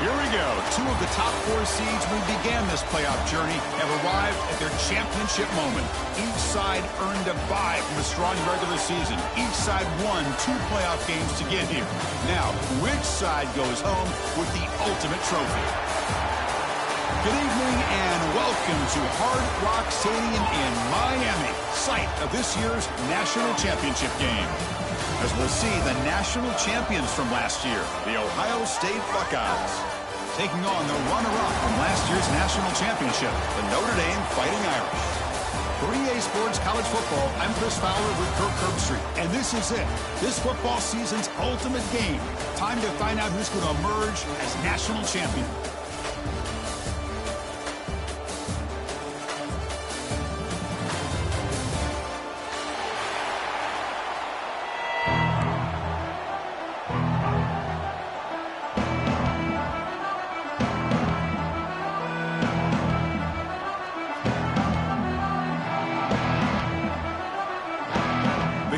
Here we go. Two of the top 4 seeds who began this playoff journey have arrived at their championship moment. Each side earned a bye from a strong regular season. Each side won 2 playoff games to get here. Now, which side goes home with the ultimate trophy? Good evening and welcome to Hard Rock Stadium in Miami, site of this year's National Championship game. As we'll see, the national champions from last year, the Ohio State Buckeyes, taking on the runner-up from last year's national championship, the Notre Dame Fighting Irish. For EA Sports College Football, I'm Chris Fowler with Kirk Herbstreit, and this is it. This football season's ultimate game. Time to find out who's going to emerge as national champion.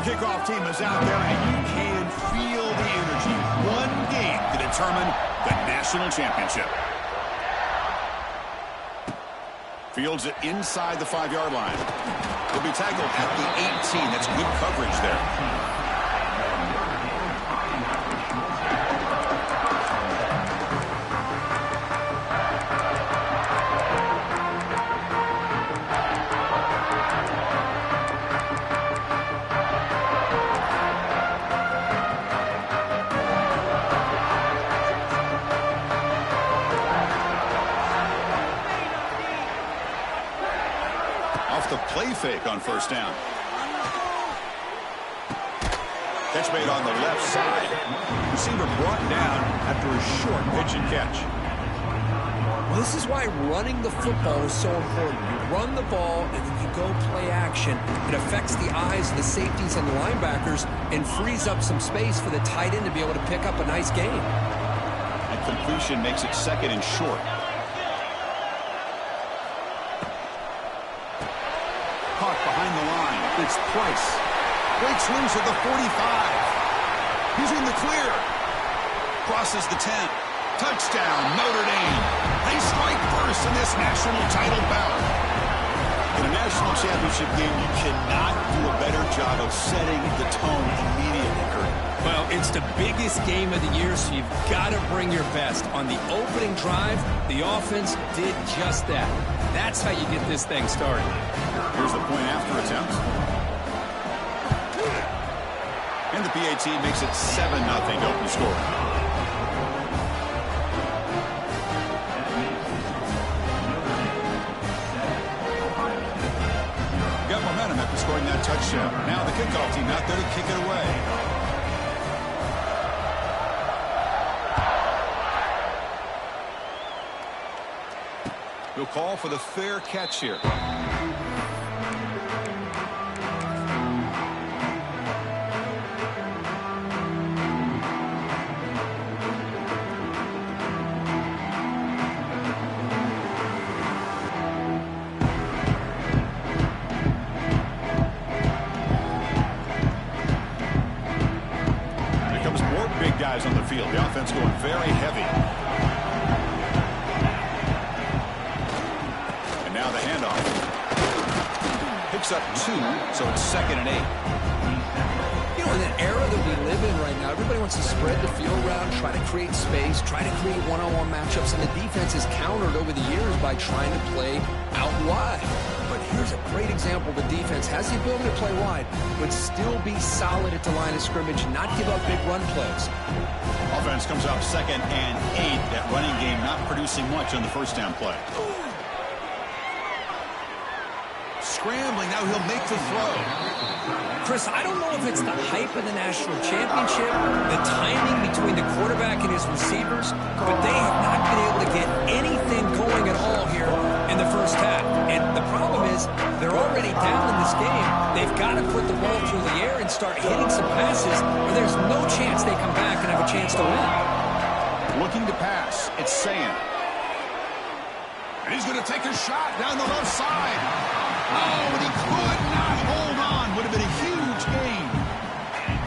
Kickoff team is out there, and you can feel the energy. One game to determine the national championship. Fields it inside the 5-yard line. He'll be tackled at the 18. That's good coverage there. The play fake on first down. Catch made on the left side. Receiver brought down after a short pitch and catch. Well, this is why running the football is so important. You run the ball and then you go play action. It affects the eyes of the safeties and the linebackers and frees up some space for the tight end to be able to pick up a nice gain. And completion makes it second and short. Behind the line, it's Price. Breaks loose at the 45. He's in the clear. Crosses the 10. Touchdown, Notre Dame. They strike first in this national title bout. In a national championship game, you cannot do a better job of setting the tone immediately, Kurt. Well, it's the biggest game of the year, so you've got to bring your best. On the opening drive, the offense did just that. That's how you get this thing started. Here's the point after attempt. And the PAT makes it 7-0 to open score. Got momentum after scoring that touchdown. Now the kickoff team out there to kick it away. We'll call for the fair catch here. Here comes more big guys on the field. The offense going very heavy. Now the handoff. Picks up 2, so it's 2nd and 8. You know, in an era that we live in right now, everybody wants to spread the field around, try to create space, try to create one-on-one matchups, and the defense is countered over the years by trying to play out wide. But here's a great example. The defense has the ability to play wide, but still be solid at the line of scrimmage and not give up big run plays. Offense comes up 2nd and 8. That running game not producing much on the first down play. Scrambling, now he'll make the throw. Chris, I don't know if it's the hype of the national championship, the timing between the quarterback and his receivers, but they have not been able to get anything going at all here in the first half. And the problem is, they're already down in this game. They've got to put the ball through the air and start hitting some passes, or there's no chance they come back and have a chance to win. Looking to pass, it's Sam. And he's going to take a shot down the left side. Oh, but he could not hold on. Would have been a huge gain.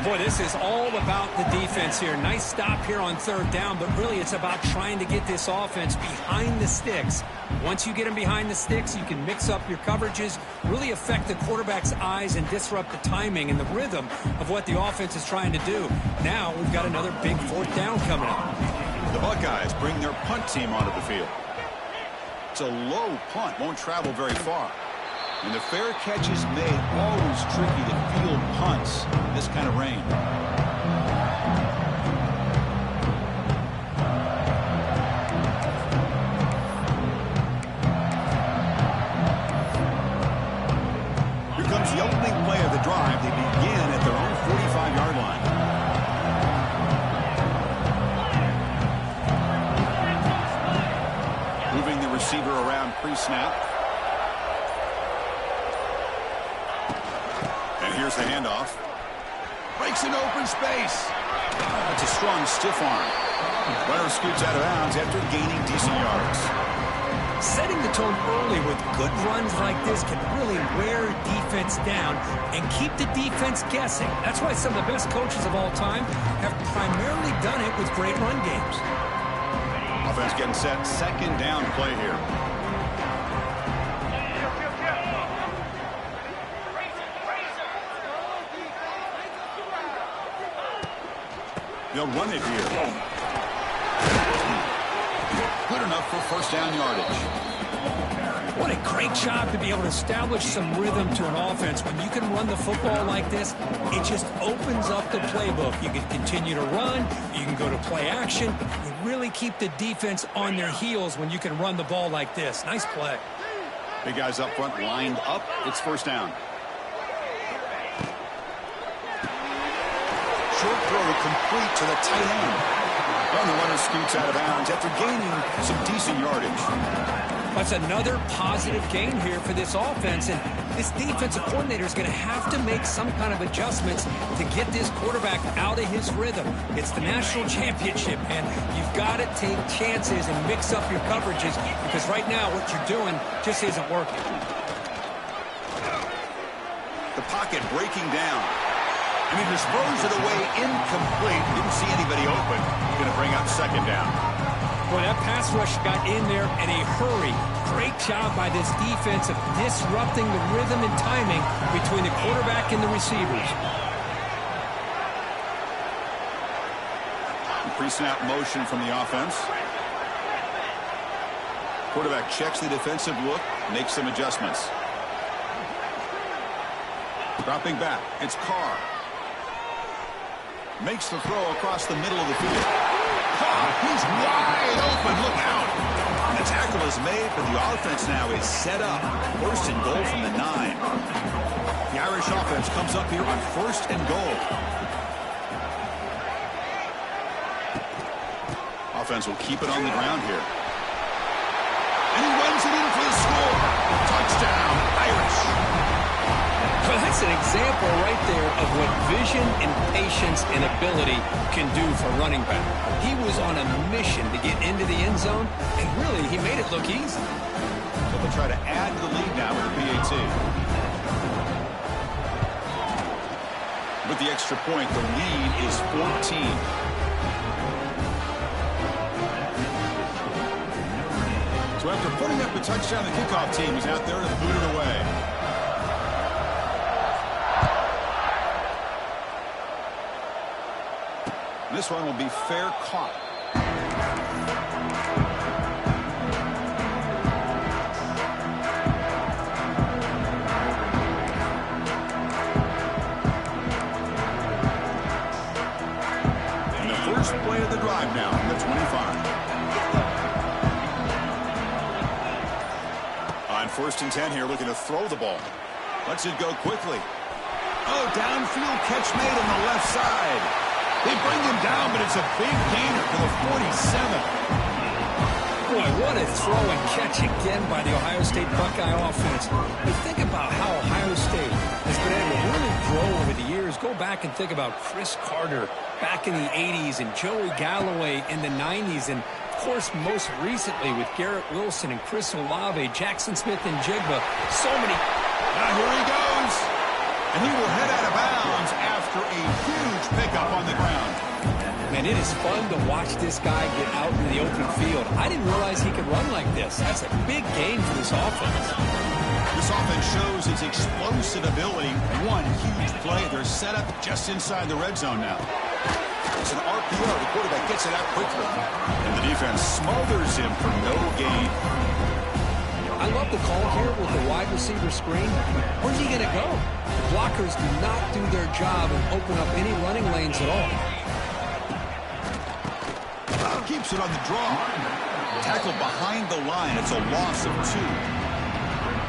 Boy, this is all about the defense here. Nice stop here on third down, but really it's about trying to get this offense behind the sticks. Once you get them behind the sticks, you can mix up your coverages, really affect the quarterback's eyes and disrupt the timing and the rhythm of what the offense is trying to do. Now we've got another big fourth down coming up. The Buckeyes bring their punt team onto the field. It's a low punt, won't travel very far. And the fair catch is made. Always tricky to field punts in this kind of rain. Here comes the opening play of the drive. They begin at their own 45-yard line. Moving the receiver around pre-snap. Here's the handoff. Breaks an open space. That's a strong stiff arm. Runner scoots out of bounds after gaining decent yards. Setting the tone early with good runs like this can really wear defense down and keep the defense guessing. That's why some of the best coaches of all time have primarily done it with great run games. Offense getting set. Second down play here. They'll run it here. Good enough for first down yardage. What a great job to be able to establish some rhythm to an offense. When you can run the football like this, it just opens up the playbook. You can continue to run. You can go to play action. You really keep the defense on their heels when you can run the ball like this. Nice play. Big guys up front lined up. It's first down. Short throw complete to the tight end. And the runner scoots out of bounds after gaining some decent yardage. That's another positive gain here for this offense, and this defensive coordinator is going to have to make some kind of adjustments to get this quarterback out of his rhythm. It's the national championship, and you've got to take chances and mix up your coverages, because right now what you're doing just isn't working. The pocket breaking down. And he throws it away incomplete. Didn't see anybody open. Going to bring up second down. Boy, that pass rush got in there in a hurry. Great job by this defense of disrupting the rhythm and timing between the quarterback and the receivers. Pre-snap motion from the offense. Quarterback checks the defensive look, makes some adjustments. Dropping back, it's Carr. Makes the throw across the middle of the field. He's wide open. Look out. The tackle is made, but the offense now is set up. First and goal from the 9. The Irish offense comes up here on first and goal. Offense will keep it on the ground here. And he runs it in for the score. Touchdown, Irish. Well, that's an example right there of what vision and patience and ability can do for running back. He was on a mission to get into the end zone, and really, he made it look easy. So they'll try to add to the lead now with the PAT. With the extra point, the lead is 14. So after putting up a touchdown, the kickoff team is out there to boot it away. This one will be fair caught. And the first play of the drive now from the 25. On first and 10 here, looking to throw the ball. Lets it go quickly. Oh, downfield catch made on the left side. They bring him down, but it's a big gainer for the 47. Boy, what a throw and catch again by the Ohio State Buckeye offense. You think about how Ohio State has been able to really grow over the years. Go back and think about Chris Carter back in the 80s and Joey Galloway in the 90s. And, of course, most recently with Garrett Wilson and Chris Olave, Jackson Smith and Jigba. So many. Now here he goes. And he will head out of bounds after after a huge pickup on the ground. Man, it is fun to watch this guy get out in the open field. I didn't realize he could run like this. That's a big gain for this offense. This offense shows its explosive ability. One huge play. They're set up just inside the red zone now. It's an RPO. The quarterback gets it out quickly. And the defense smothers him for no gain. I love the call here with the wide receiver screen. Where's he going to go? The blockers do not do their job and open up any running lanes at all. Keeps it on the draw. Tackle behind the line. It's a loss of 2.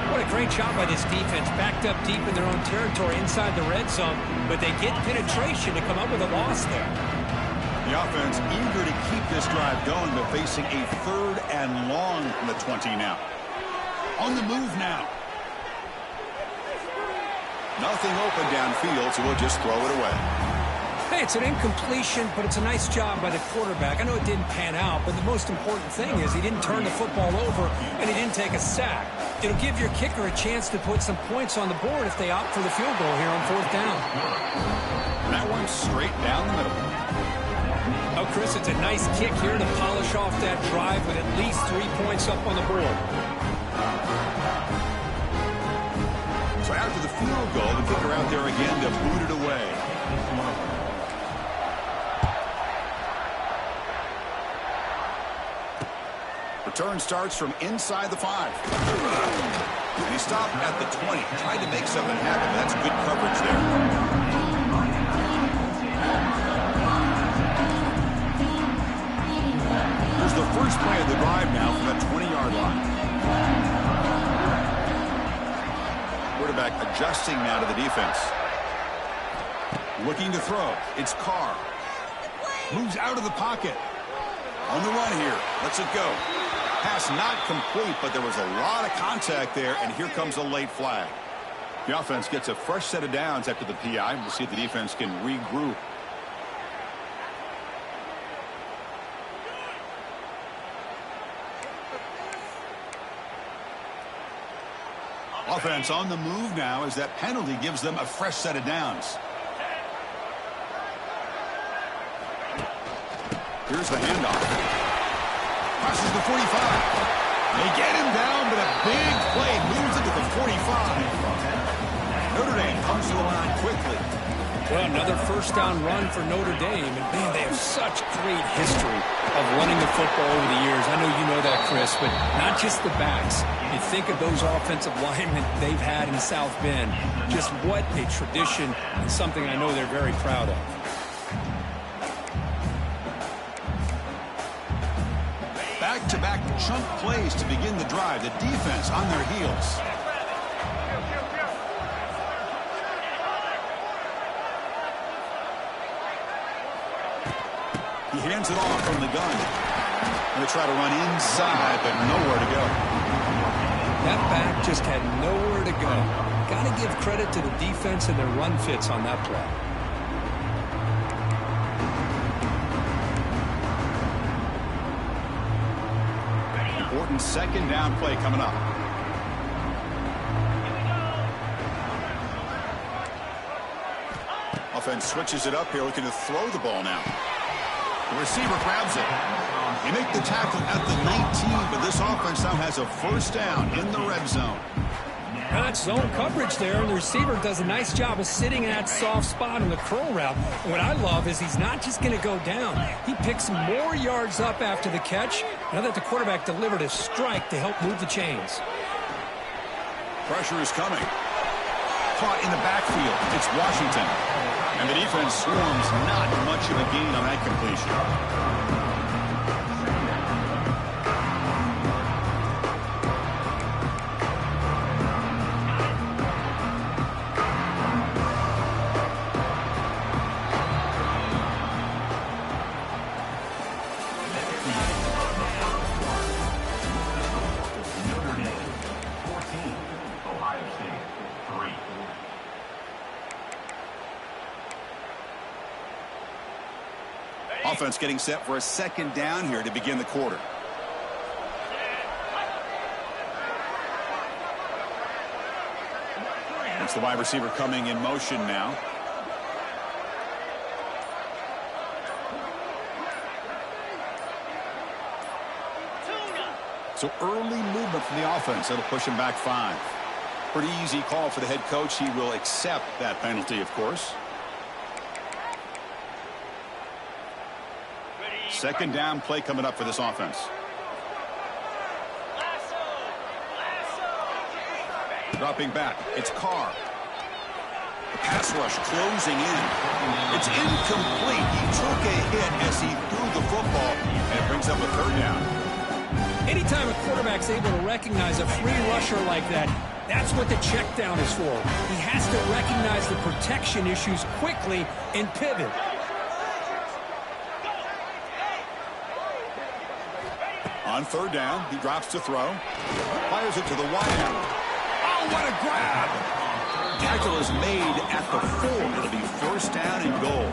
What a great job by this defense. Backed up deep in their own territory inside the red zone, but they get penetration to come up with a loss there. The offense eager to keep this drive going, but facing a 3rd and long from the 20 now. On the move now. Nothing open downfield, so we'll just throw it away. Hey, it's an incompletion, but it's a nice job by the quarterback. I know it didn't pan out, but the most important thing is he didn't turn the football over and he didn't take a sack. It'll give your kicker a chance to put some points on the board if they opt for the field goal here on 4th down. And that one's straight down the middle. Oh, Chris, it's a nice kick here to polish off that drive with at least 3 points up on the board. So after the field goal, the kicker out there again to boot it away. Return starts from inside the 5. And he stopped at the 20. Tried to make something happen, but that's good coverage there. Here's the first play of the drive now from the 20-yard line. Quarterback adjusting now to the defense. Looking to throw. It's Carr. Moves out of the pocket. On the run here. Lets it go. Pass not complete, but there was a lot of contact there, and here comes a late flag. The offense gets a fresh set of downs after the PI. We'll see if the defense can regroup. Offense on the move now as that penalty gives them a fresh set of downs. Here's the handoff. Passes the 45. They get him down, but a big play moves into the 45. Notre Dame comes to the line quickly. Well, another first down run for Notre Dame. And, man, they have such great history of running the football over the years. I know you know that, Chris, but not just the backs. You think of those offensive linemen they've had in South Bend. Just what a tradition and something I know they're very proud of. Back-to-back chunk plays to begin the drive. The defense on their heels. He hands it off from the gun. Going to try to run inside, but nowhere to go. That back just had nowhere to go. Got to give credit to the defense and their run fits on that play. Important second down play coming up. Offense switches it up here, looking to throw the ball now. The receiver grabs it. They make the tackle at the 19, but this offense now has a first down in the red zone. Now that's zone coverage there, and the receiver does a nice job of sitting in that soft spot on the curl route. And what I love is he's not just going to go down. He picks more yards up after the catch, now that the quarterback delivered a strike to help move the chains. Pressure is coming. Caught in the backfield. It's Washington. And the defense swarms, not much of a gain on that completion. Offense getting set for a second down here to begin the quarter. It's the wide receiver coming in motion now. So early movement from the offense. That'll push him back 5. Pretty easy call for the head coach. He will accept that penalty, of course. Second down play coming up for this offense. Dropping back. It's Carr. The pass rush closing in. It's incomplete. He took a hit as he threw the football, and it brings up a third down. Anytime a quarterback's able to recognize a free rusher like that, that's what the check down is for. He has to recognize the protection issues quickly and pivot. On third down, he drops to throw. Fires it to the wide end. Oh, what a grab! Tackle is made at the 4. It'll be first down and goal.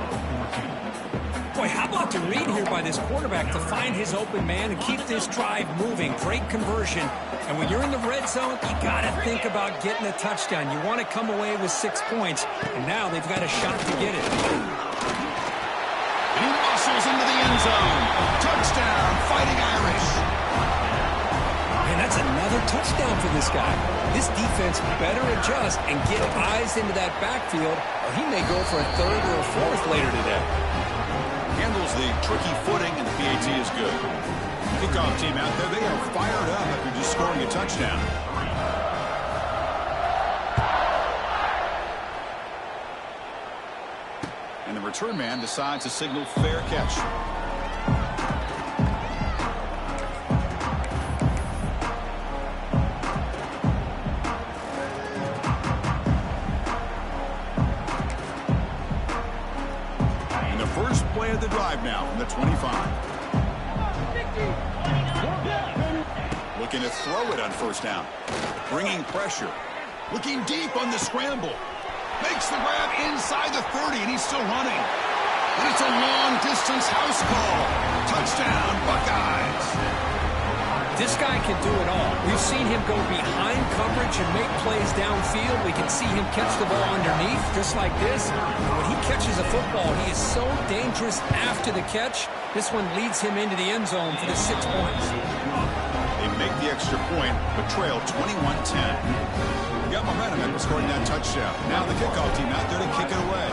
Boy, how about the read here by this quarterback to find his open man and keep this drive moving. Great conversion. And when you're in the red zone, you got to think about getting a touchdown. You want to come away with 6 points, and now they've got a shot to get it. He muscles into the end zone. Touchdown, Fighting Irish. And that's another touchdown for this guy. This defense better adjust and get eyes into that backfield, or he may go for a 3rd or a 4th later today. Handles the tricky footing, and the PAT is good. Kickoff team out there, they are fired up after just scoring a touchdown. And the return man decides to signal fair catch. And the first play of the drive now from the 25. Looking to throw it on first down. Bringing pressure. Looking deep on the scramble. Makes the grab inside the 30, and he's still running. And it's a long-distance house call. Touchdown, Buckeyes. This guy can do it all. We've seen him go behind coverage and make plays downfield. We can see him catch the ball underneath, just like this. When he catches a football, he is so dangerous after the catch. This one leads him into the end zone for the 6 points. They make the extra point, but trail 21-10. Got momentum after scoring that touchdown. Now the kickoff team out there to kick it away.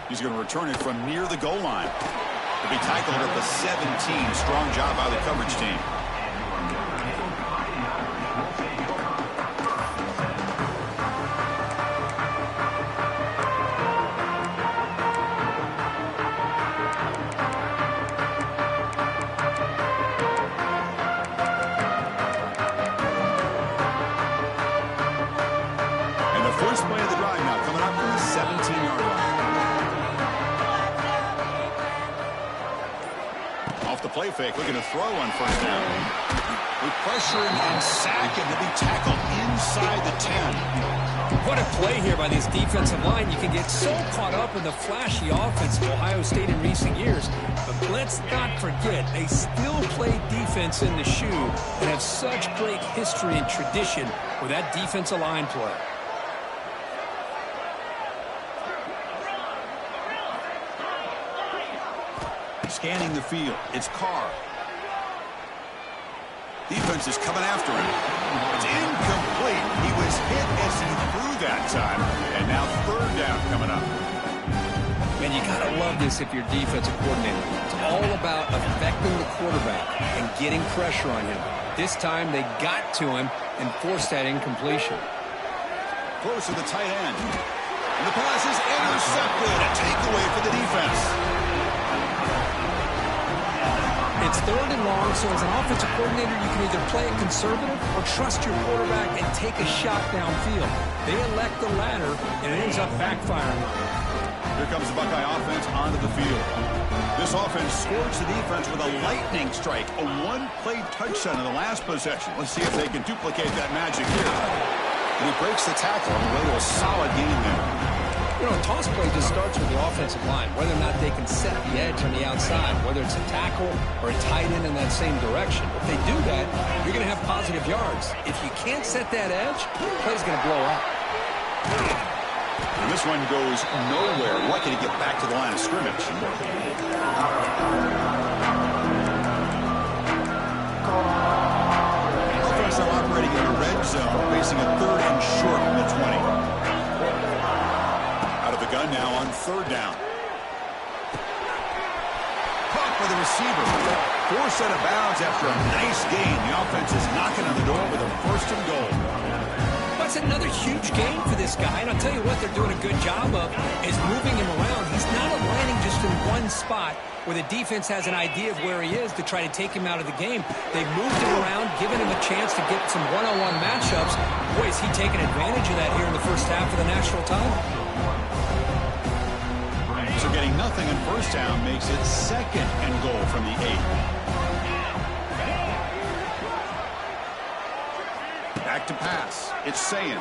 He's going to return it from near the goal line. He'll be tackled at the 17. Strong job by the coverage team. Play fake, looking to throw on first down. With pressure and sack, and to be tackled inside the 10. What a play here by this defensive line. You can get so caught up in the flashy offense of Ohio State in recent years. But let's not forget, they still play defense in the shoe and have such great history and tradition with that defensive line play. Scanning the field. It's Carr. Defense is coming after him. It's incomplete. He was hit as he threw that time. And now third down coming up. Man, you got to love this if you're defensive coordinator. It's all about affecting the quarterback and getting pressure on him. This time they got to him and forced that incompletion. Close to the tight end. And the pass is intercepted. A takeaway for the defense. It's 3rd and long, so as an offensive coordinator, you can either play it conservative or trust your quarterback and take a shot downfield. They elect the latter, and it ends up backfiring. Here comes the Buckeye offense onto the field. This offense scorched the defense with a lightning strike, a one-play touchdown in the last possession. Let's see if they can duplicate that magic here. And he breaks the tackle on the way to a solid game there. You know, a toss play just starts with the offensive line, whether or not they can set the edge on the outside, whether it's a tackle or a tight end in that same direction. If they do that, you're going to have positive yards. If you can't set that edge, the play's going to blow up. And this one goes nowhere. Lucky to get back to the line of scrimmage. Offense now operating in the red zone, facing a 3rd and short from the 20. Out of the gun now on 3rd down. Caught by the receiver. Forced out of bounds after a nice gain. The offense is knocking on the door with a 1st and goal. That's another huge game for this guy, and I'll tell you what they're doing a good job of is moving him around. He's not aligning just in one spot where the defense has an idea of where he is to try to take him out of the game. They've moved him around, given him a chance to get some one-on-one matchups. Boy, is he taking advantage of that here in the first half of the national title. So getting nothing in first down makes it 2nd and goal from the 8. Back to pass. It's Sayin.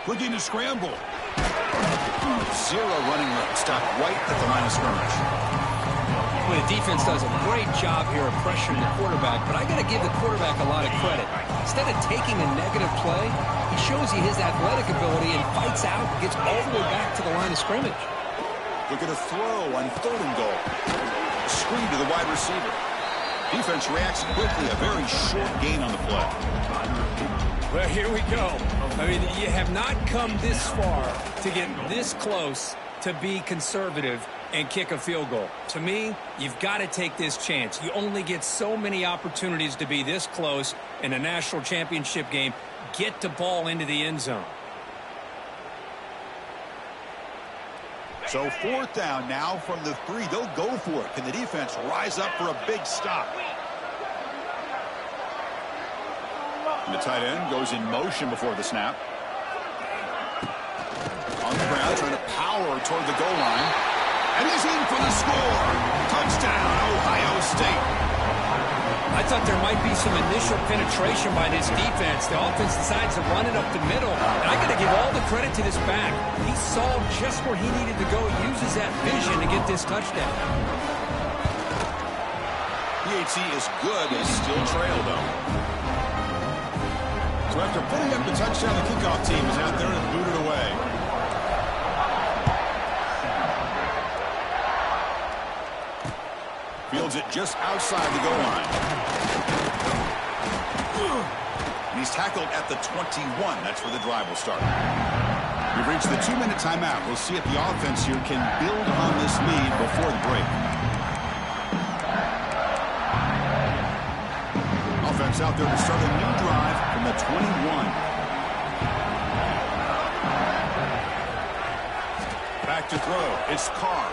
Looking to scramble. 0 running room. Stopped right at the line of scrimmage. Well, the defense does a great job here of pressuring the quarterback, but I got to give the quarterback a lot of credit. Instead of taking a negative play, he shows you his athletic ability and fights out and gets all the way back to the line of scrimmage. Look at a throw on 3rd and goal. Screen to the wide receiver. Defense reacts quickly. A very short gain on the play. Well, here we go. I mean, you have not come this far to get this close to be conservative and kick a field goal. To me, you've got to take this chance. You only get so many opportunities to be this close in a national championship game. Get the ball into the end zone. So 4th down now from the 3. They'll go for it. Can the defense rise up for a big stop? And the tight end goes in motion before the snap. On the ground, trying to power toward the goal line. And he's in for the score. Touchdown, Ohio State. I thought there might be some initial penetration by this defense. The offense decides to run it up the middle. And I got to give all the credit to this back. He saw just where he needed to go, uses that vision to get this touchdown. PHC is good. They still trail, though. So after putting up the touchdown, the kickoff team is out there and booted away. Fields it just outside the goal line. And he's tackled at the 21. That's where the drive will start. We've reached the 2-minute timeout. We'll see if the offense here can build on this lead before the break. Offense out there to start a new drive from the 21. Back to throw. It's Carr.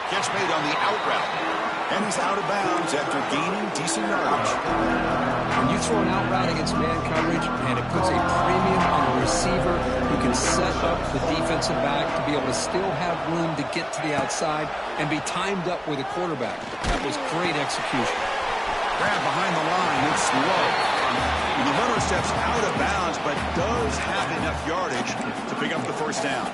Catch made on the out route. And he's out of bounds after gaining decent yardage. When you throw an out route against man coverage, and it puts a premium on the receiver who can set up the defensive back to be able to still have room to get to the outside and be timed up with a quarterback. That was great execution. Grab behind the line. It's low. The runner steps out of bounds, but does have enough yardage to pick up the first down.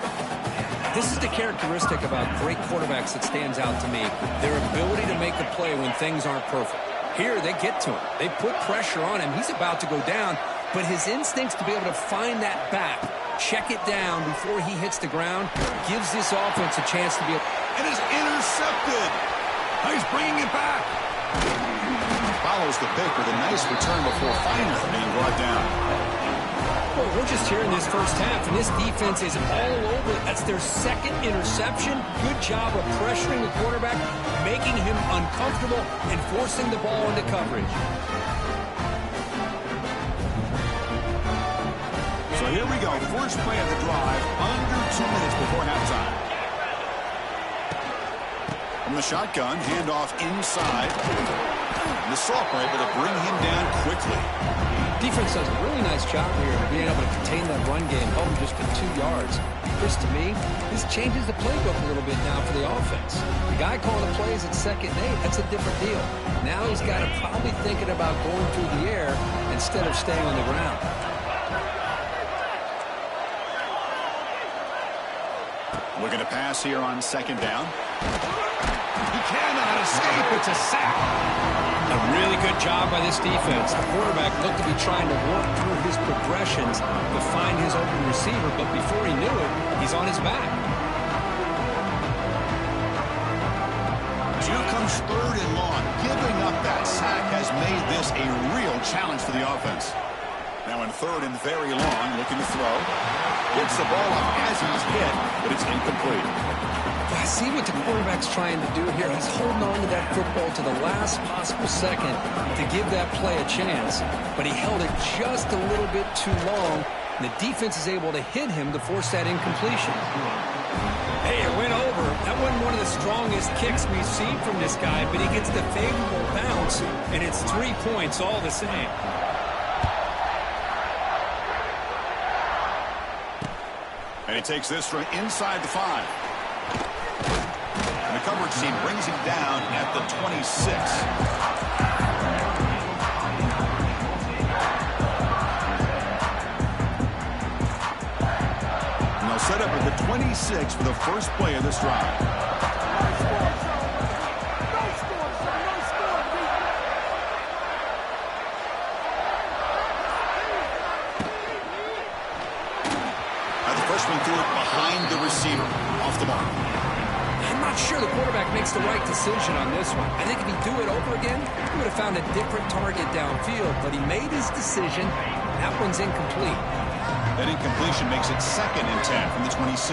This is the characteristic about great quarterbacks that stands out to me. Their ability to make a play when things aren't perfect. Here, they get to him. They put pressure on him. He's about to go down, but his instincts to be able to find that back, check it down before he hits the ground, gives this offense a chance to be able... It is intercepted. He's bringing it back. Follows the pick with a nice return before finally being brought down. Well, we're just here in this first half, and this defense is all over it. That's their 2nd interception. Good job of pressuring the quarterback, making him uncomfortable, and forcing the ball into coverage. So here we go. First play of the drive, under 2 minutes before halftime. From the shotgun, handoff inside. And the Salter able to bring him down quickly. Defense does a really nice job here of being able to contain that run game, held him just for 2 yards. Chris, to me, this changes the playbook a little bit now for the offense. The guy calling the plays at 2nd and 8, that's a different deal. Now he's got to probably thinking about going through the air instead of staying on the ground. Looking to pass here on 2nd down. He cannot escape. It's a sack. A really good job by this defense. The quarterback looked to be trying to work through his progressions to find his open receiver, but before he knew it, he's on his back. Here comes 3rd and long. Giving up that sack has made this a real challenge for the offense. Now in 3rd and very long, looking to throw. Gets the ball up as he's hit, but it's incomplete. I see what the quarterback's trying to do here. He's holding on to that football to the last possible second to give that play a chance, but he held it just a little bit too long, and the defense is able to hit him to force that incompletion. Hey, it went over. That wasn't one of the strongest kicks we've seen from this guy, but he gets the favorable bounce, and it's 3 points all the same. And he takes this from inside the 5. And the coverage team brings him down at the 26. And they'll set up at the 26 for the first play of this drive. Threw it behind the receiver, off the mark. I'm not sure the quarterback makes the right decision on this one. I think if he do it over again, he would have found a different target downfield, but he made his decision. That one's incomplete. That incompletion makes it 2nd and 10 from the 26.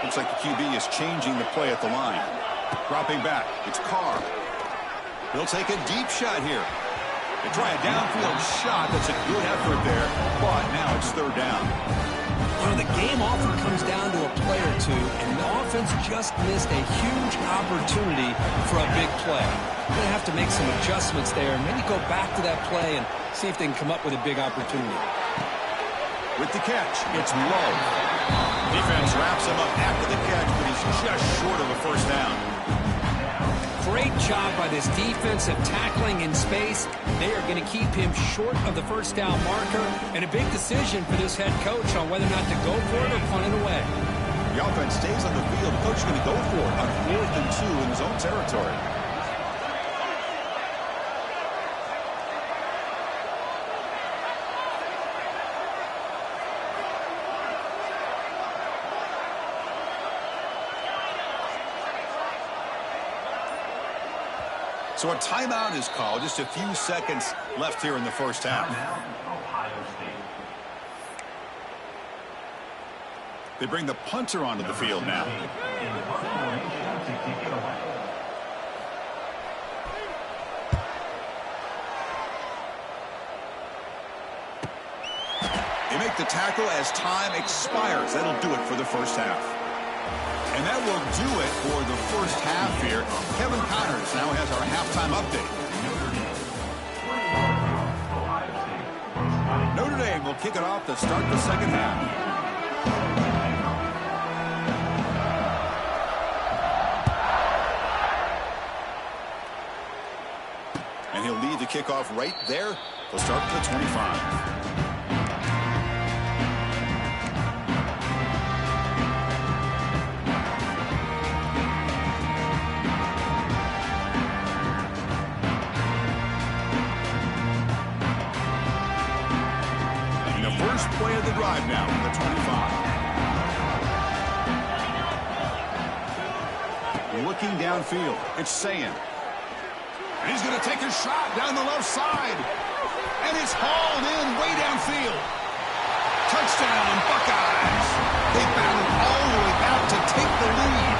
Looks like the QB is changing the play at the line. Dropping back, it's Carr. He'll take a deep shot here. They try a downfield shot. That's a good effort there, but now it's 3rd down. You know, the game often comes down to a play or two, and the offense just missed a huge opportunity for a big play. They're going to have to make some adjustments there and maybe go back to that play and see if they can come up with a big opportunity. With the catch, it's low. Defense wraps him up after the catch, but he's just short of a 1st down. Great job by this defensive tackling in space. They are going to keep him short of the 1st down marker, and a big decision for this head coach on whether or not to go for it or punt it away. The offense stays on the field. The coach is going to go for it on 4th and 2 in his own territory. So a timeout is called. Just a few seconds left here in the 1st half. They bring the punter onto the field now. They make the tackle as time expires. That'll do it for the 1st half. And that will do it for the 1st half here. Kevin Connors now has our halftime update. Notre Dame will kick it off to start the 2nd half. And he'll lead the kickoff right there. They'll start at the 25. First play of the drive now from the 25. Looking downfield, it's Sayin. And he's going to take a shot down the left side. And it's hauled in way downfield. Touchdown, Buckeyes. They battled all the way back to take the lead.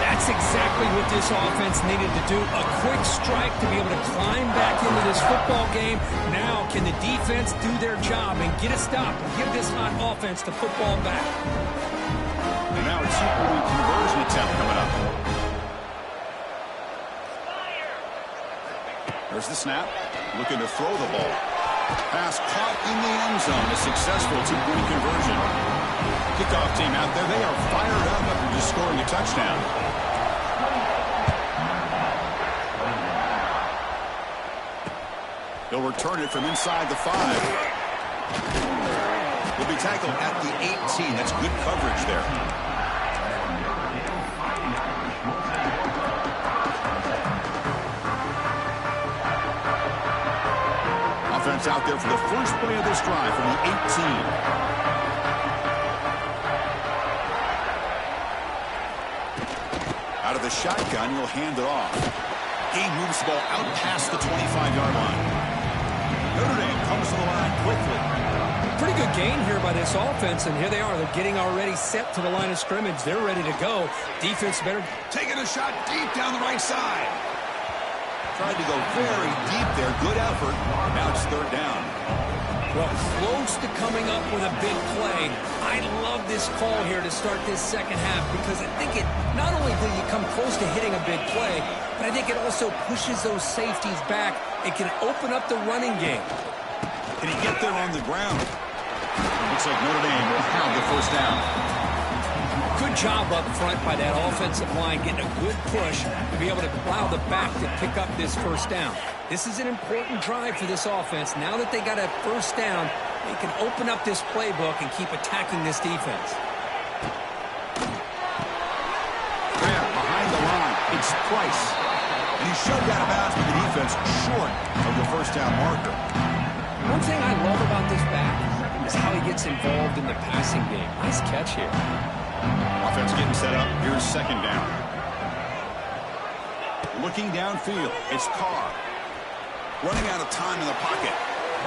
That's exactly what this offense needed to do. A quick strike to be able to climb back into this football game. Now, can the defense do their job and get a stop and give this hot offense the football back? And now it's a conversion attempt coming up. There's the snap. Looking to throw the ball. Pass caught in the end zone. A successful 2-point conversion. Kickoff team out there. They are fired up after just scoring a touchdown. They'll return it from inside the 5. Will be tackled at the 18. That's good coverage there. offense out there for the first play of this drive from the 18. Out of the shotgun, he'll hand it off. He moves the ball out past the 25-yard line. Notre Dame comes to the line quickly. Pretty good gain here by this offense, and here they are. They're getting already set to the line of scrimmage. They're ready to go. Defense better. Taking a shot deep down the right side. Tried to go very deep there. Good effort. Now it's third down. Well, close to coming up with a big play. I love this call here to start this second half because I think it not only do you come close to hitting a big play, but I think it also pushes those safeties back. It can open up the running game. Can he get there on the ground? Looks like Notre Dame will have the first down. Good job up front by that offensive line, getting a good push to be able to allow the back to pick up this first down. This is an important drive for this offense. Now that they got a first down, they can open up this playbook and keep attacking this defense. Graham behind the line. It's Price. And he's shoved out of bounds with the defense short of the first down marker. One thing I love about this back is how he gets involved in the passing game. Nice catch here. Offense getting set up. Here's second down. Looking downfield. It's Carr. Running out of time in the pocket.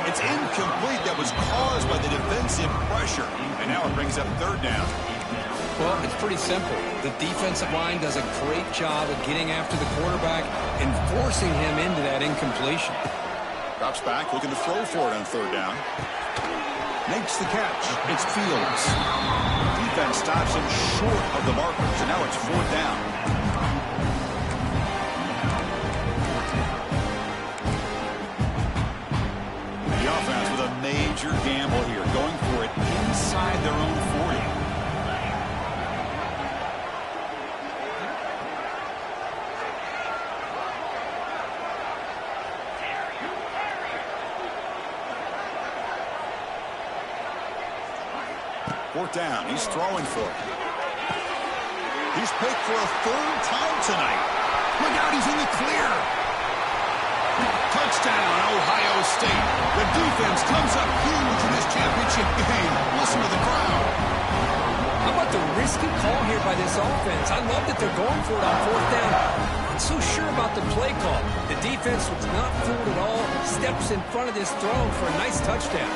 It's incomplete. That was caused by the defensive pressure. And now it brings up third down. Well, it's pretty simple. The defensive line does a great job of getting after the quarterback and forcing him into that incompletion. Drops back, looking to throw for it on third down. Makes the catch. It's Fields. Defense stops him short of the markers, and now it's fourth down. The offense with a major gamble here, going for it inside their own 40. Fourth down. He's throwing for it. He's picked for a third time tonight. Look out, he's in the clear. Touchdown, Ohio State. The defense comes up huge in this championship game. Listen to the crowd. How about the risky call here by this offense? I love that they're going for it on fourth down. Not so sure about the play call. The defense was not fooled at all. Steps in front of this throw for a nice touchdown.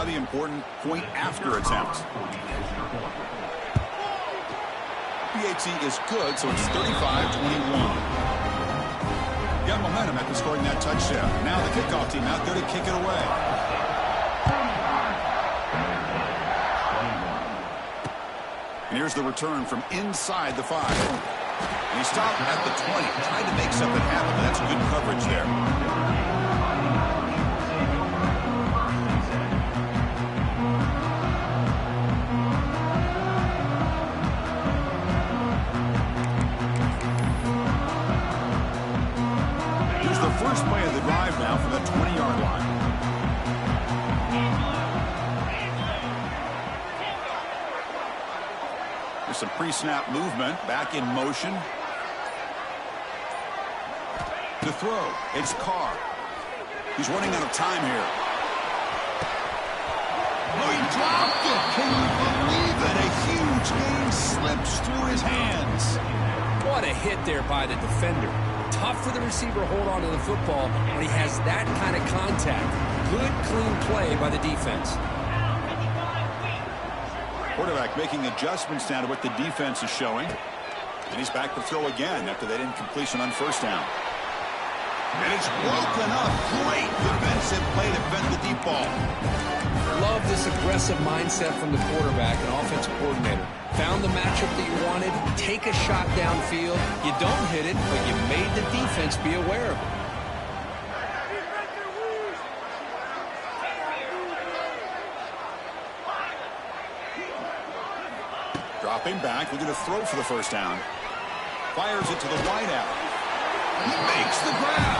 The important point after attempt. PAT is good, so it's 35-21. Got momentum after scoring that touchdown. Now the kickoff team out there to kick it away. And here's the return from inside the 5. And he stopped at the 20, trying to make something happen, but that's good coverage there. First play of the drive now from the 20-yard line. There's some pre-snap movement. Back in motion. To throw. It's Carr. He's running out of time here. Oh, he dropped it. Can you believe it? A huge gain slips through his hands. What a hit there by the defender. Tough for the receiver to hold on to the football when he has that kind of contact. Good, clean play by the defense. Quarterback making adjustments now to what the defense is showing. And he's back to throw again after that incompletion on first down. And it's broken up. Great defensive play to defend the deep ball. Love this aggressive mindset from the quarterback and offensive coordinator. Found the matchup that you wanted, take a shot downfield. You don't hit it, but you made the defense be aware of it. Dropping back, looking to throw for the first down. Fires it to the wideout. He makes the grab.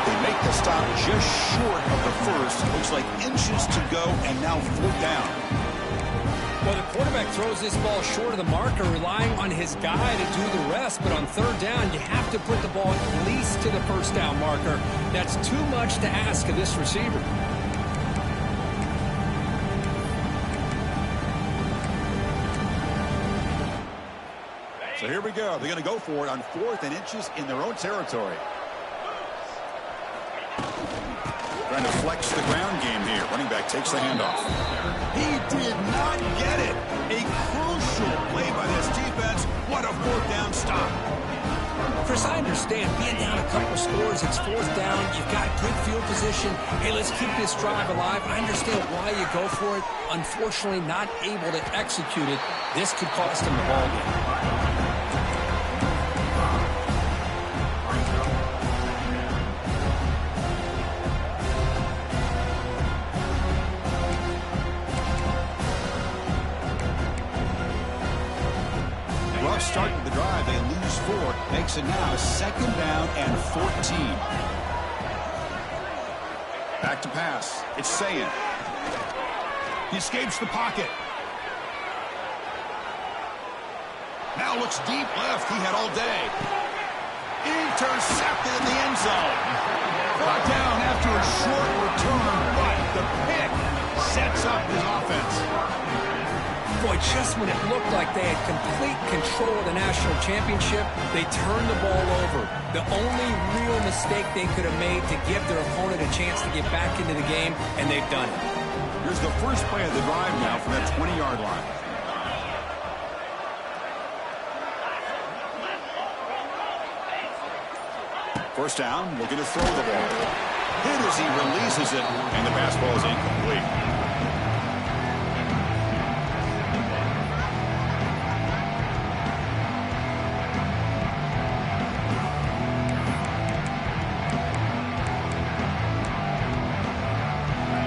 They make the stop just short of the first. Looks like inches to go, and now fourth down. Well, the quarterback throws this ball short of the marker, relying on his guy to do the rest. But on third down, you have to put the ball at least to the first down marker. That's too much to ask of this receiver. So here we go. They're going to go for it on 4th and inches in their own territory. Trying to flex the ground game here. Running back takes the handoff. He did not get it. A crucial play by this defense. What a 4th down stop. Chris, I understand being down a couple scores, it's 4th down, you've got good field position. Hey, let's keep this drive alive. I understand why you go for it. Unfortunately, not able to execute it. This could cost him the ball game. Start of the drive, they lose 4. Makes it now 2nd down and 14. Back to pass. It's Sayin. He escapes the pocket. Now looks deep left. He had all day. Intercepted in the end zone. Brought down after a short return, but the pick sets up his offense. Boy, just when it looked like they had complete control of the national championship, they turned the ball over. The only real mistake they could have made to give their opponent a chance to get back into the game, and they've done it. Here's the first play of the drive now from that 20-yard line. First down, looking to throw the ball. Hit as he releases it, and the pass ball is incomplete.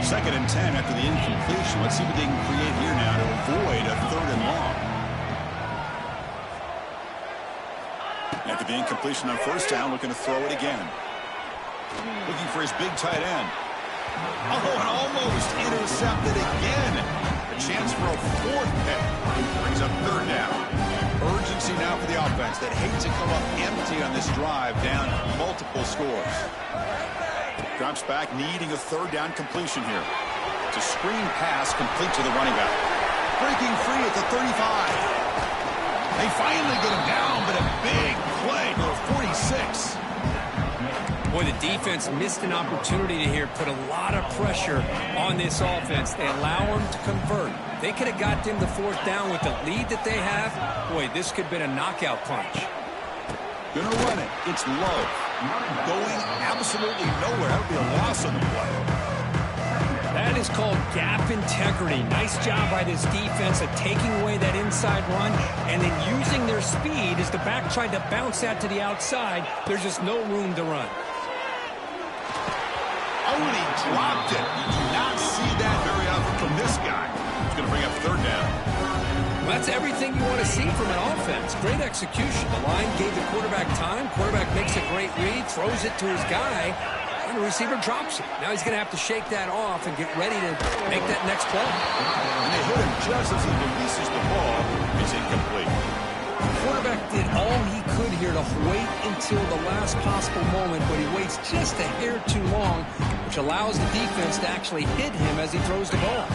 Second and 10 after the incompletion. Let's see what they can create here now to avoid a 3rd and long. After the incompletion on first down, looking to throw it again. Looking for his big tight end. Oh, and almost intercepted again. A chance for a 4th pick. Brings up 3rd down. Urgency now for the offense that hates to come up empty on this drive, down multiple scores. Drops back, needing a 3rd down completion here. It's a screen pass complete to the running back. Breaking free at the 35. They finally get him down, but a big play to the 46. Boy, the defense missed an opportunity to here put a lot of pressure on this offense. They allow them to convert. They could have got them the 4th down with the lead that they have. Boy, this could have been a knockout punch. Gonna run it. It's low. Going absolutely nowhere. That would be a loss on the play. That is called gap integrity. Nice job by this defense at taking away that inside run and then using their speed as the back tried to bounce that to the outside. There's just no room to run. Oh, and he dropped it. You do not see that very often from this guy. He's going to bring up 3rd down. Well, that's everything you want to see from an offense. Great execution. The line gave the quarterback time. Quarterback makes a great read, throws it to his guy, and the receiver drops it. Now he's going to have to shake that off and get ready to make that next play. And they hit him just as he releases the ball. It's incomplete. The quarterback did all he could here to wait until the last possible moment, but he waits just a hair too long, which allows the defense to actually hit him as he throws the ball.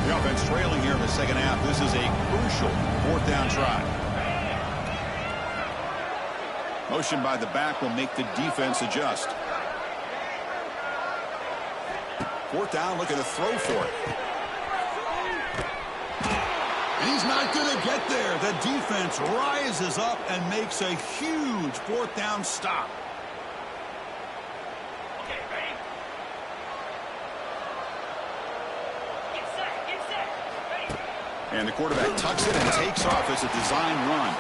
The offense trailing here in the second half. This is a crucial 4th down try. Motion by the back will make the defense adjust. 4th down, looking to throw for it. And he's not going to get there. The defense rises up and makes a huge 4th down stop. And the quarterback tucks it and takes off as a design run.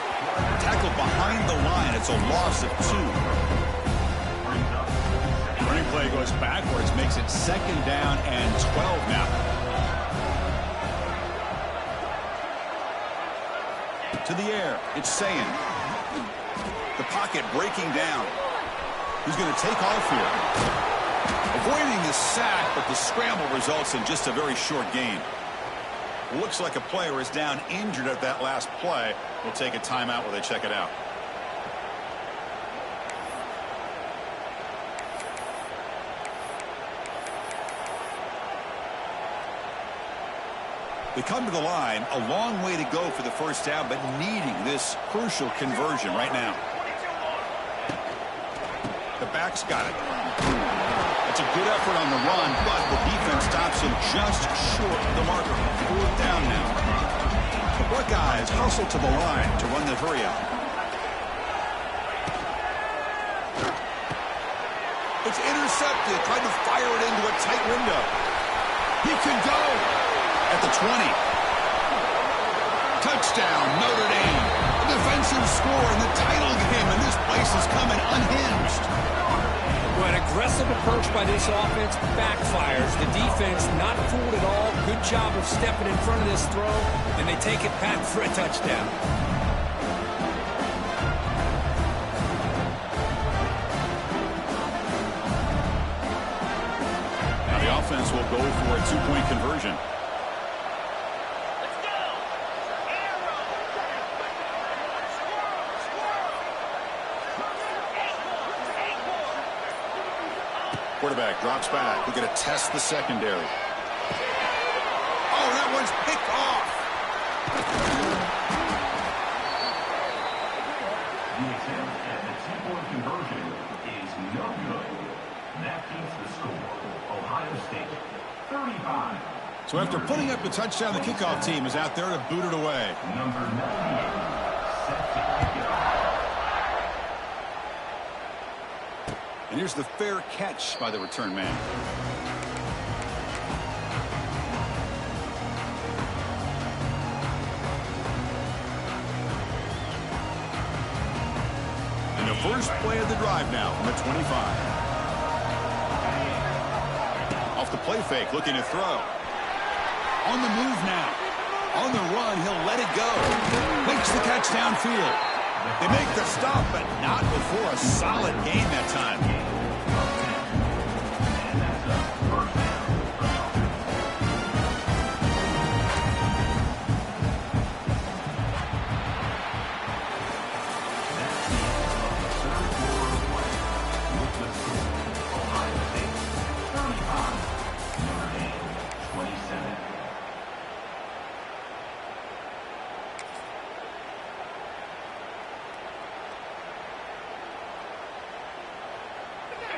Tackled behind the line. It's a loss of 2. Running play goes backwards, makes it 2nd down and 12 now. To the air. It's Sayin. The pocket breaking down. He's going to take off here. Avoiding the sack, but the scramble results in just a very short gain. Looks like a player is down injured at that last play. We'll take a timeout while they check it out. They come to the line, a long way to go for the first down, but needing this crucial conversion right now. The back's got it. It's a good effort on the run, but the defense stops him just short of the marker. 4th down now. The Buckeyes hustle to the line to run the hurry up. It's intercepted, trying to fire it into a tight window. He can go at the 20. Touchdown, Notre Dame. A defensive score in the title game, and this place is coming unhinged. Well, an aggressive approach by this offense backfires. The defense not fooled at all. Good job of stepping in front of this throw, and they take it back for a touchdown. Now the offense will go for a 2-point conversion. Quarterback drops back. We're going to test the secondary. Oh, that one's picked off. The attempt at the 2-point conversion is no good. That keeps the score. Ohio State, 35. So after putting up the touchdown, the kickoff team is out there to boot it away. Number 98, set to kick it off. And here's the fair catch by the return man. And the first play of the drive now from the 25. Off the play fake, looking to throw. On the move now. On the run, he'll let it go. Makes the catch downfield. They make the stop, but not before a solid gain that time.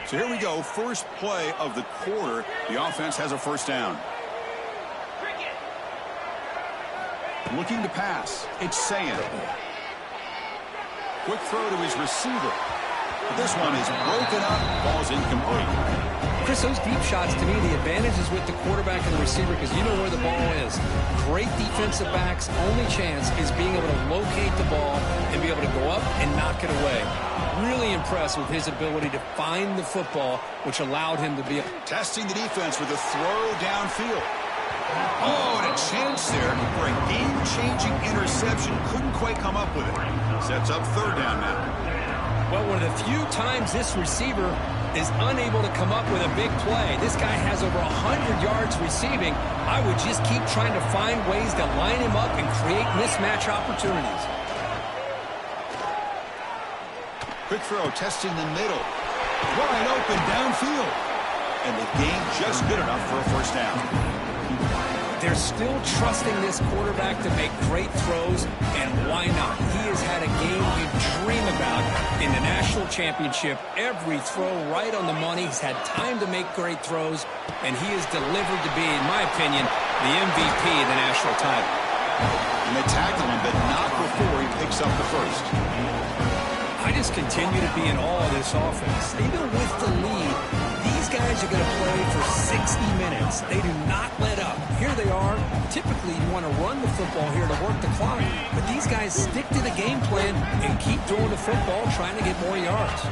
So here we go, first play of the quarter. The offense has a first down. Looking to pass. It's Sayan. Quick throw to his receiver. But this one is broken up. Ball's incomplete. Chris, those deep shots, to me, the advantage is with the quarterback and the receiver because you know where the ball is. Great defensive backs, only chance is being able to locate the ball and be able to go up and knock it away. Really impressed with his ability to find the football, which allowed him to be testing the defense with a throw downfield. Oh, and a chance there for a game-changing interception. Couldn't quite come up with it. Sets up 3rd down now. Well, one of the few times this receiver is unable to come up with a big play. This guy has over 100 yards receiving. I would just keep trying to find ways to line him up and create mismatch opportunities. Quick throw, testing the middle. Wide open downfield. And the gain just good enough for a first down. They're still trusting this quarterback to make great throws, and why not? He has had a game you dream about in the national championship. Every throw right on the money. He's had time to make great throws, and he has delivered to be, in my opinion, the MVP of the national title. And they tackle him, but not before he picks up the first. I just continue to be in awe of this offense. Even with the lead, these guys are going to play for 60 minutes. They do not let up. Here they are. Typically, you want to run the football here to work the clock. But these guys stick to the game plan and keep throwing the football, trying to get more yards.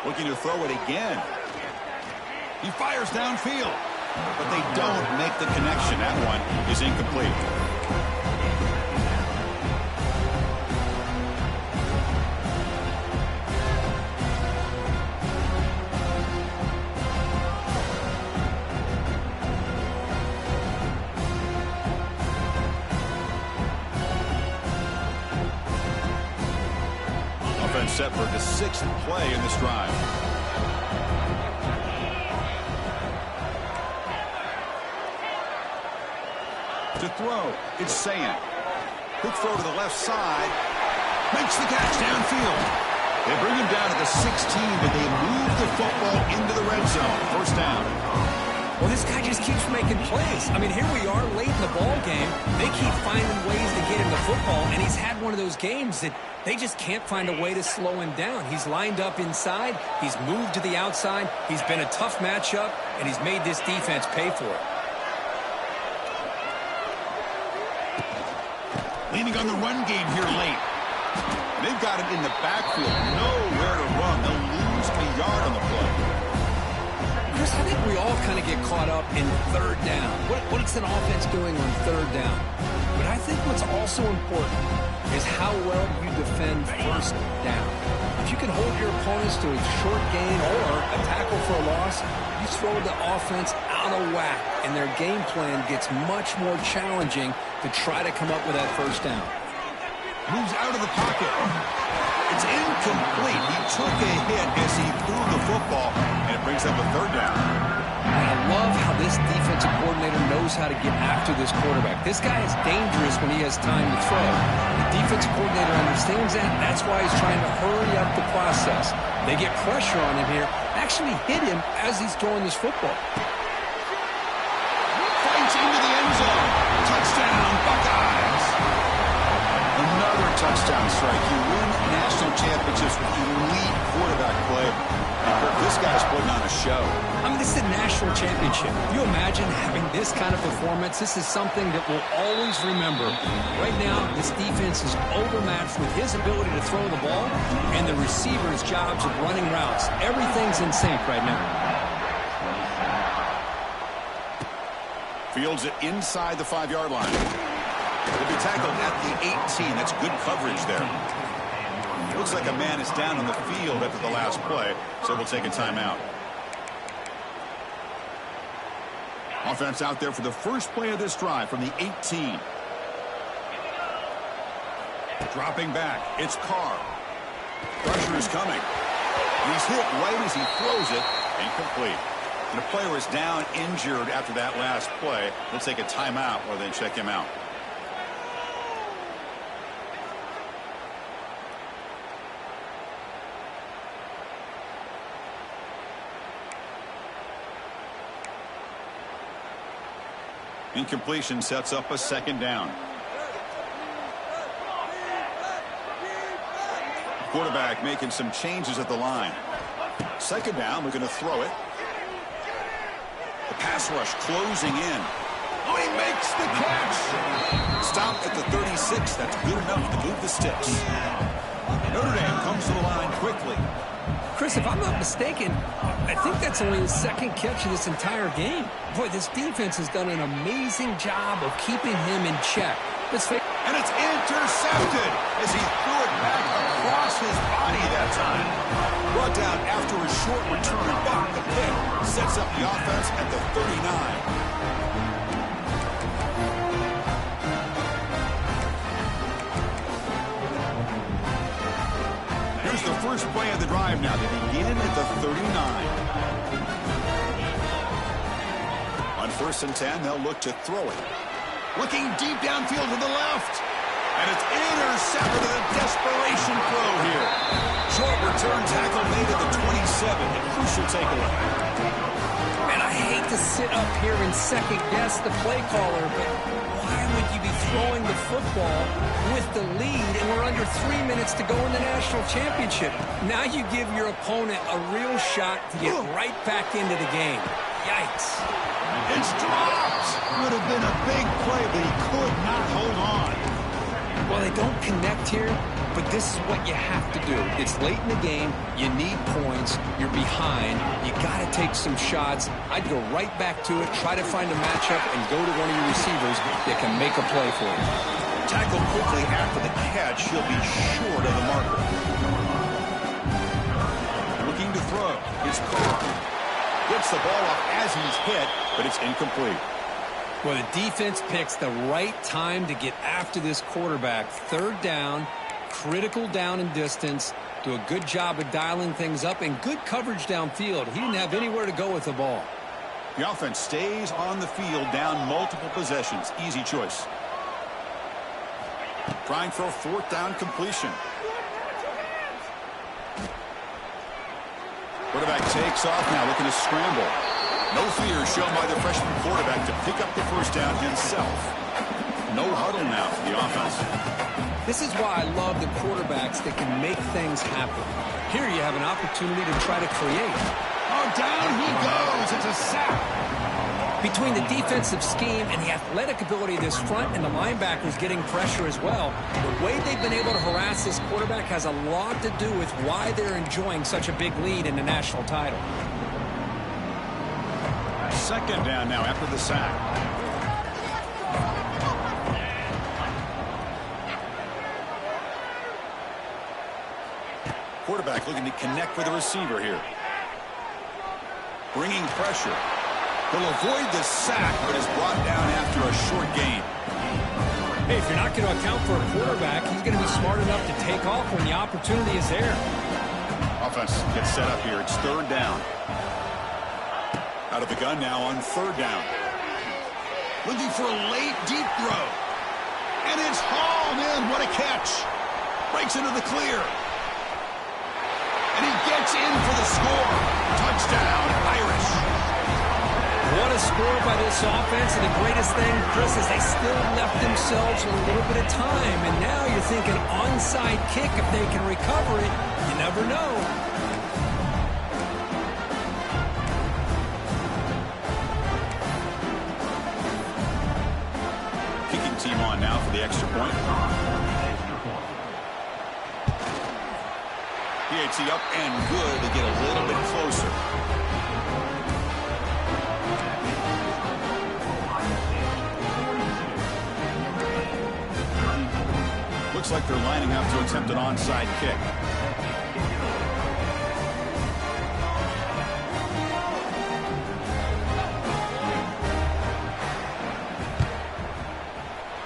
Looking to throw it again. He fires downfield. But they don't make the connection. That one is incomplete. set for the 6th play in this drive. To throw, it's Sayan. Quick throw to the left side. Makes the catch downfield. They bring him down to the 16, but they move the football into the red zone. First down. Well, this guy just keeps making plays. I mean, here we are late in the ball game. They keep finding ways to get him the football, and he's had one of those games that they just can't find a way to slow him down. He's lined up inside. He's moved to the outside. He's been a tough matchup, and he's made this defense pay for it. Leaning on the run game here late. They've got it in the backfield. Nowhere to run. They'll lose a yard on the play. Chris, I think we all kind of get caught up in third down. What's an offense doing on third down? But I think what's also important is how well you defend first down. If you can hold your opponents to a short gain or a tackle for a loss, you throw the offense out of whack, and their game plan gets much more challenging to try to come up with that first down. Moves out of the pocket. It's incomplete. He took a hit as he threw the football, and it brings up a third down. I love how this defensive coordinator knows how to get after this quarterback. This guy is dangerous when he has time to throw. The defensive coordinator understands that. That's why he's trying to hurry up the process. They get pressure on him here, actually hit him as he's throwing this football. Fights into the end zone. Touchdown, Buckeyes. Another touchdown strike. You win national championships with elite quarterback play. This guy's putting on a show. I mean, this is a national championship. Can you imagine having this kind of performance? This is something that we'll always remember. Right now, this defense is overmatched with his ability to throw the ball and the receivers' jobs of running routes. Everything's in sync right now. Fields it inside the 5-yard line. He'll be tackled at the 18. That's good coverage there. Looks like a man is down on the field after the last play, so we'll take a timeout. Offense out there for the first play of this drive from the 18. Dropping back, it's Carr. Pressure is coming. He's hit right as he throws it. Incomplete. And the player is down injured after that last play. We'll take a timeout or then check him out. Incompletion sets up a second down. Quarterback making some changes at the line. Second down, we're going to throw it. The pass rush closing in. Oh, he makes the catch. Stopped at the 36. That's good enough to move the sticks. Notre Dame comes to the line quickly. Chris, if I'm not mistaken, I think that's only his second catch of this entire game. Boy, this defense has done an amazing job of keeping him in check. And it's intercepted as he threw it back across his body that time. Brought down after a short return, but the pick sets up the offense at the 39. Here's the first play of the drive now. They begin at the 39. On 1st and 10, they'll look to throw it. Looking deep downfield to the left. And it's intercepted with a desperation throw here. Short return tackle made at the 27. A crucial takeaway. Man, I hate to sit up here and second guess the play caller, but why would you be throwing the football with the lead and we're under 3 minutes to go in the national championship? Now you give your opponent a real shot to get right back into the game. Yikes. It's dropped. Would have been a big play, but he could not hold on. Well, they don't connect here, but this is what you have to do. It's late in the game. You need points. You're behind. You got to take some shots. I'd go right back to it, try to find a matchup, and go to one of your receivers that can make a play for you. Tackled quickly after the catch. He'll be short of the marker. Looking to throw. It's Carr. Gets the ball off as he's hit, but it's incomplete. Well, the defense picks the right time to get after this quarterback. 3rd down, critical down and distance. Do a good job of dialing things up and good coverage downfield. He didn't have anywhere to go with the ball. The offense stays on the field down multiple possessions. Easy choice. Trying for a fourth down completion. Quarterback takes off now, looking to scramble. No fear shown by the freshman quarterback to pick up the first down himself. No huddle now for the offense. This is why I love the quarterbacks that can make things happen. Here you have an opportunity to try to create. Oh, down he goes. It's a sack. Between the defensive scheme and the athletic ability of this front and the linebackers getting pressure as well, the way they've been able to harass this quarterback has a lot to do with why they're enjoying such a big lead in the national title. Second down now after the sack. Quarterback looking to connect with the receiver here. Bringing pressure. He'll avoid the sack, but is brought down after a short gain. Hey, if you're not going to account for a quarterback, he's going to be smart enough to take off when the opportunity is there. Offense gets set up here. It's third down. Out of the gun now on third down. Looking for a late, deep throw. And it's hauled in. What a catch. Breaks into the clear. And he gets in for the score. Touchdown, Irish. What a score by this offense, and the greatest thing, Chris, is they still left themselves a little bit of time, and now you're thinking onside kick if they can recover it. You never know. Kicking team on now for the extra point. PAT up and good to get a little bit closer. Looks like they're lining up to attempt an onside kick.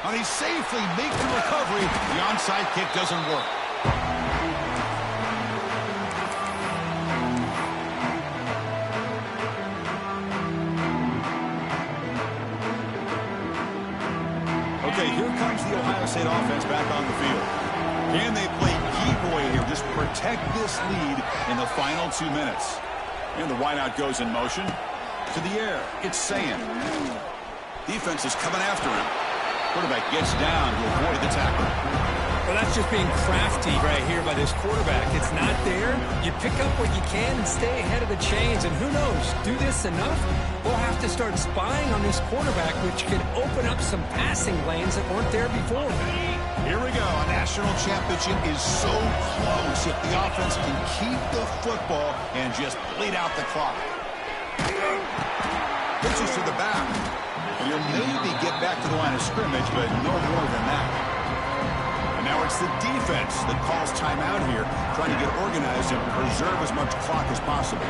And he safely makes the recovery. The onside kick doesn't work. Okay, here comes the Ohio State offense back on the field. Can they play key boy here? Just protect this lead in the final 2 minutes. And the wideout goes in motion. To the air. It's Sayan. Defense is coming after him. Quarterback gets down to avoid the tackle. Well, that's just being crafty right here by this quarterback. It's not there. You pick up what you can and stay ahead of the chains. And who knows, do this enough, we'll have to start spying on this quarterback, which could open up some passing lanes that weren't there before. Here we go. A national championship is so close if the offense can keep the football and just bleed out the clock. Pitches to the back. He'll maybe get back to the line of scrimmage, but no more than that. And now it's the defense that calls timeout here, trying to get organized and preserve as much clock as possible.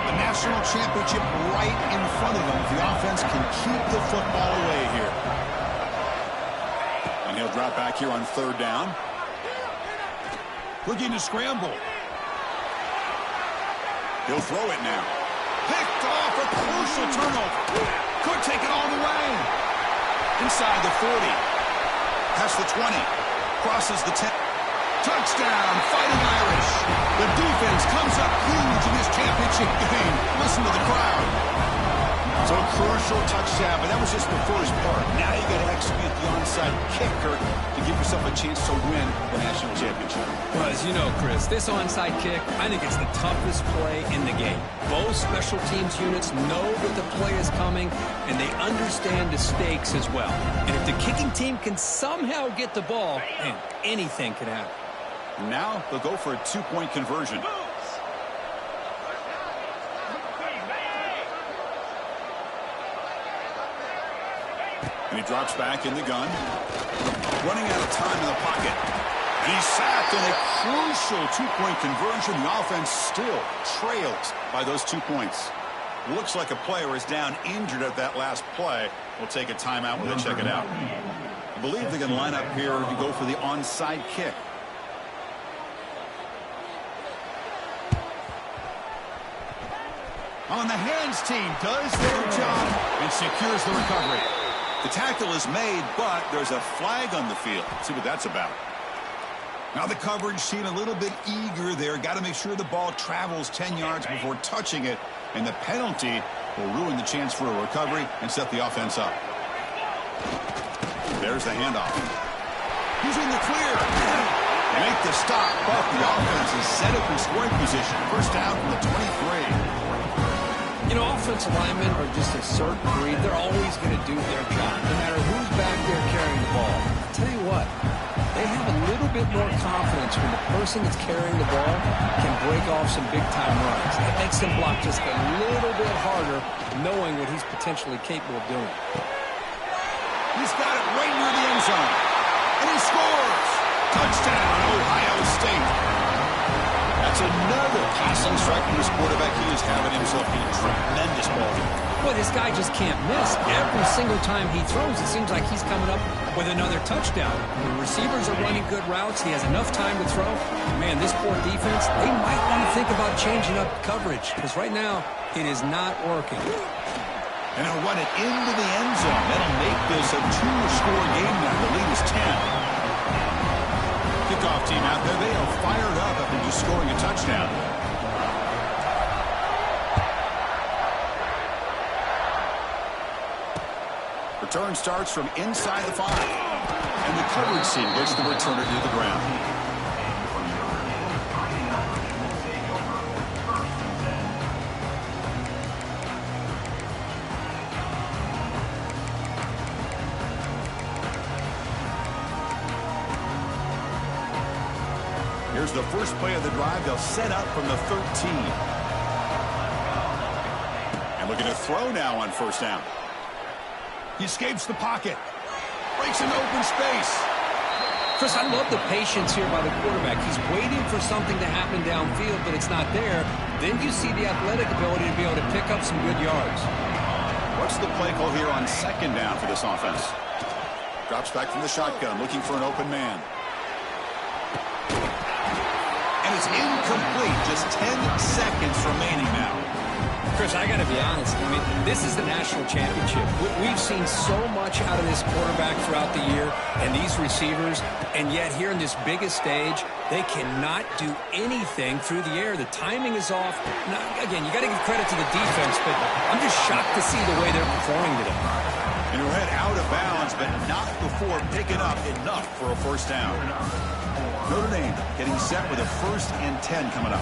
The national championship right in front of them. The offense can keep the football away here. And he'll drop back here on third down. Looking to scramble. He'll throw it now. Picked off, a crucial turnover. Could take it all the way. Inside the 40. Past the 20. Crosses the 10. Touchdown, Fighting Irish. The defense comes up huge in this championship game. Listen to the crowd. So a crucial touchdown, but that was just the first part. Now you got to execute the onside kicker to give yourself a chance to win the national championship. Well, as you know, Chris, this onside kick, I think it's the toughest play in the game. Both special teams units know that the play is coming, and they understand the stakes as well. And if the kicking team can somehow get the ball, man, anything could happen. Now they'll go for a two-point conversion. And he drops back in the gun. Running out of time in the pocket. And he's sacked on a crucial two-point conversion. The offense still trails by those 2 points. Looks like a player is down injured at that last play. We'll take a timeout when they check it out. I believe they're going to line up here to go for the onside kick. On the hands team does their job and secures the recovery. The tackle is made, but there's a flag on the field. Let's see what that's about. Now the coverage team a little bit eager there. Got to make sure the ball travels 10 yards before touching it. And the penalty will ruin the chance for a recovery and set the offense up. There's the handoff. He's in the clear. They make the stop, but the offense is set up in scoring position. First down from the 23. You know, offensive linemen are just a certain breed. They're always going to do their job, no matter who's back there carrying the ball. I'll tell you what, they have a little bit more confidence when the person that's carrying the ball can break off some big-time runs. That makes them block just a little bit harder, knowing what he's potentially capable of doing. He's got it right near the end zone. And he scores! Touchdown, Ohio State. That's another passing strike from this quarterback. He is having himself a tremendous ball game. Well, this guy just can't miss. Every single time he throws, it seems like he's coming up with another touchdown. The receivers are running good routes. He has enough time to throw. Man, this poor defense, they might want to think about changing up coverage, because right now it is not working. And he'll run it into the end zone. That'll make this a two-score game now. The lead is 10. Kickoff team out there. They are fired up after just scoring a touchdown. Return starts from inside the 5. And the coverage team gets the returner to the ground. Here's the first play of the drive. They'll set up from the 13. And looking to throw now on first down. He escapes the pocket. Breaks an open space. Chris, I love the patience here by the quarterback. He's waiting for something to happen downfield, but it's not there. Then you see the athletic ability to be able to pick up some good yards. What's the play call here on second down for this offense? Drops back from the shotgun, looking for an open man. And it's incomplete. Just 10 seconds remaining now. Chris, I got to be honest. I mean, this is the national championship. We've seen so much out of this quarterback throughout the year and these receivers, and yet here in this biggest stage, they cannot do anything through the air. The timing is off. Now, again, you got to give credit to the defense, but I'm just shocked to see the way they're performing today. And he'll head out of bounds, but not before picking up enough for a first down. Notre Dame getting set with a 1st and 10 coming up.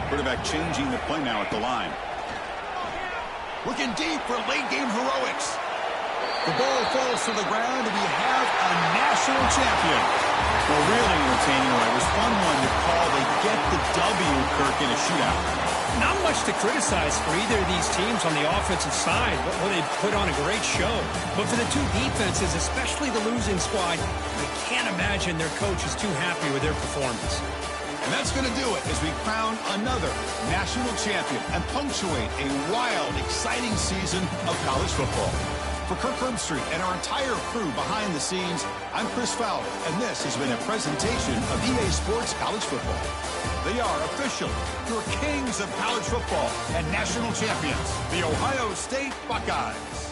Quarterback changing the play now at the line. Looking deep for late-game heroics. The ball falls to the ground, and we have a national champion. Well, really entertaining one. It was fun one to call. They get the W, Kirk, in a shootout. Not much to criticize for either of these teams on the offensive side. Well, they put on a great show. But for the two defenses, especially the losing squad, I can't imagine their coach is too happy with their performance. And that's going to do it as we crown another national champion and punctuate a wild, exciting season of college football. For Kirk Herbstreit and our entire crew behind the scenes, I'm Chris Fowler, and this has been a presentation of EA Sports College Football. They are official, your kings of college football and national champions, the Ohio State Buckeyes.